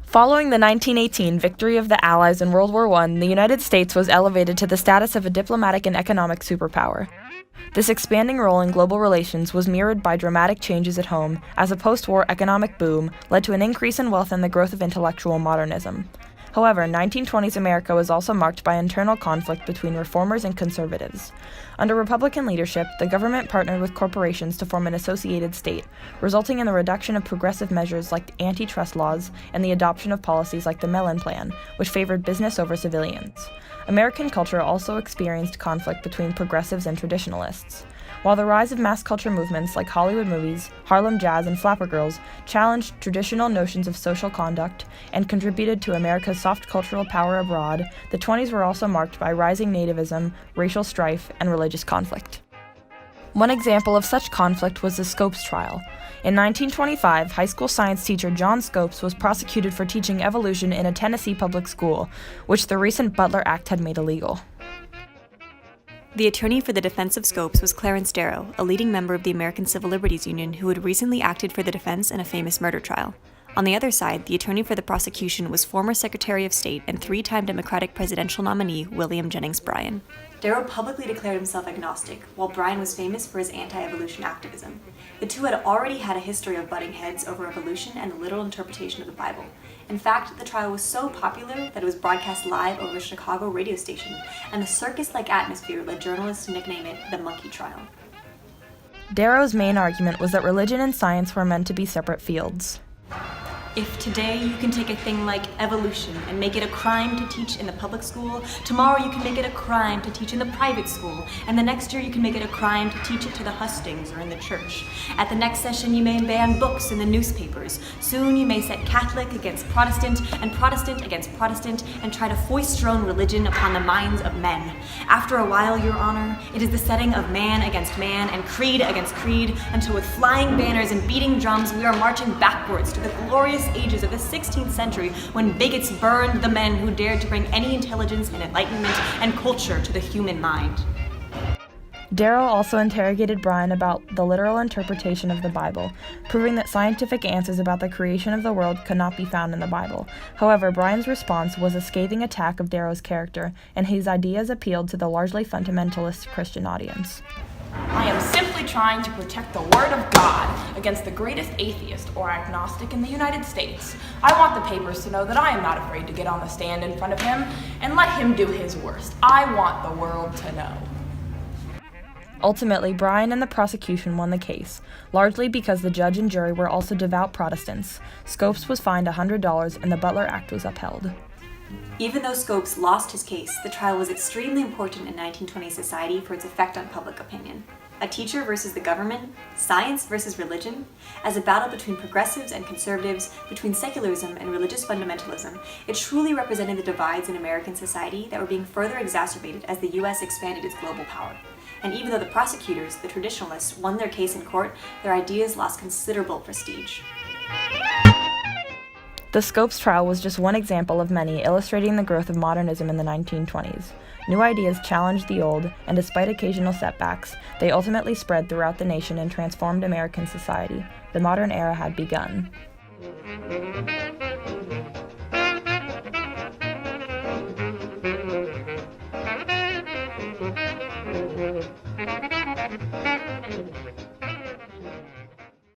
Following the 1918 victory of the Allies in World War I, the United States was elevated to the status of a diplomatic and economic superpower. This expanding role in global relations was mirrored by dramatic changes at home, as a post-war economic boom led to an increase in wealth and the growth of intellectual modernism. However, 1920s America was also marked by internal conflict between reformers and conservatives. Under Republican leadership, the government partnered with corporations to form an associated state, resulting in the reduction of progressive measures like antitrust laws and the adoption of policies like the Mellon Plan, which favored business over civilians. American culture also experienced conflict between progressives and traditionalists. While the rise of mass culture movements like Hollywood movies, Harlem Jazz, and Flapper Girls challenged traditional notions of social conduct and contributed to America's soft cultural power abroad, the 20s were also marked by rising nativism, racial strife, and religious conflict. One example of such conflict was the Scopes trial. In 1925, high school science teacher John Scopes was prosecuted for teaching evolution in a Tennessee public school, which the recent Butler Act had made illegal. The attorney for the defense of Scopes was Clarence Darrow, a leading member of the American Civil Liberties Union who had recently acted for the defense in a famous murder trial. On the other side, the attorney for the prosecution was former Secretary of State and three-time Democratic presidential nominee William Jennings Bryan. Darrow publicly declared himself agnostic, while Bryan was famous for his anti-evolution activism. The two had already had a history of butting heads over evolution and the literal interpretation of the Bible. In fact, the trial was so popular that it was broadcast live over a Chicago radio station, and the circus-like atmosphere led journalists to nickname it the Monkey Trial. Darrow's main argument was that religion and science were meant to be separate fields. If today you can take a thing like evolution and make it a crime to teach in the public school, tomorrow you can make it a crime to teach in the private school, and the next year you can make it a crime to teach it to the hustings or in the church. At the next session you may ban books in the newspapers. Soon you may set Catholic against Protestant and Protestant against Protestant and try to foist your own religion upon the minds of men. After a while, Your Honor, it is the setting of man against man and creed against creed until with flying banners and beating drums we are marching backwards to the glorious ages of the 16th century when bigots burned the men who dared to bring any intelligence and enlightenment and culture to the human mind. Darrow also interrogated Bryan about the literal interpretation of the Bible, proving that scientific answers about the creation of the world could not be found in the Bible. However, Bryan's response was a scathing attack of Darrow's character, and his ideas appealed to the largely fundamentalist Christian audience. I am simply trying to protect the Word of God against the greatest atheist or agnostic in the United States. I want the papers to know that I am not afraid to get on the stand in front of him and let him do his worst. I want the world to know. Ultimately, Bryan and the prosecution won the case, largely because the judge and jury were also devout Protestants. Scopes was fined $100 and the Butler Act was upheld. Even though Scopes lost his case, the trial was extremely important in 1920s society for its effect on public opinion. A teacher versus the government, science versus religion, as a battle between progressives and conservatives, between secularism and religious fundamentalism, it truly represented the divides in American society that were being further exacerbated as the U.S. expanded its global power. And even though the prosecutors, the traditionalists, won their case in court, their ideas lost considerable prestige. The Scopes trial was just one example of many illustrating the growth of modernism in the 1920s. New ideas challenged the old, and despite occasional setbacks, they ultimately spread throughout the nation and transformed American society. The modern era had begun.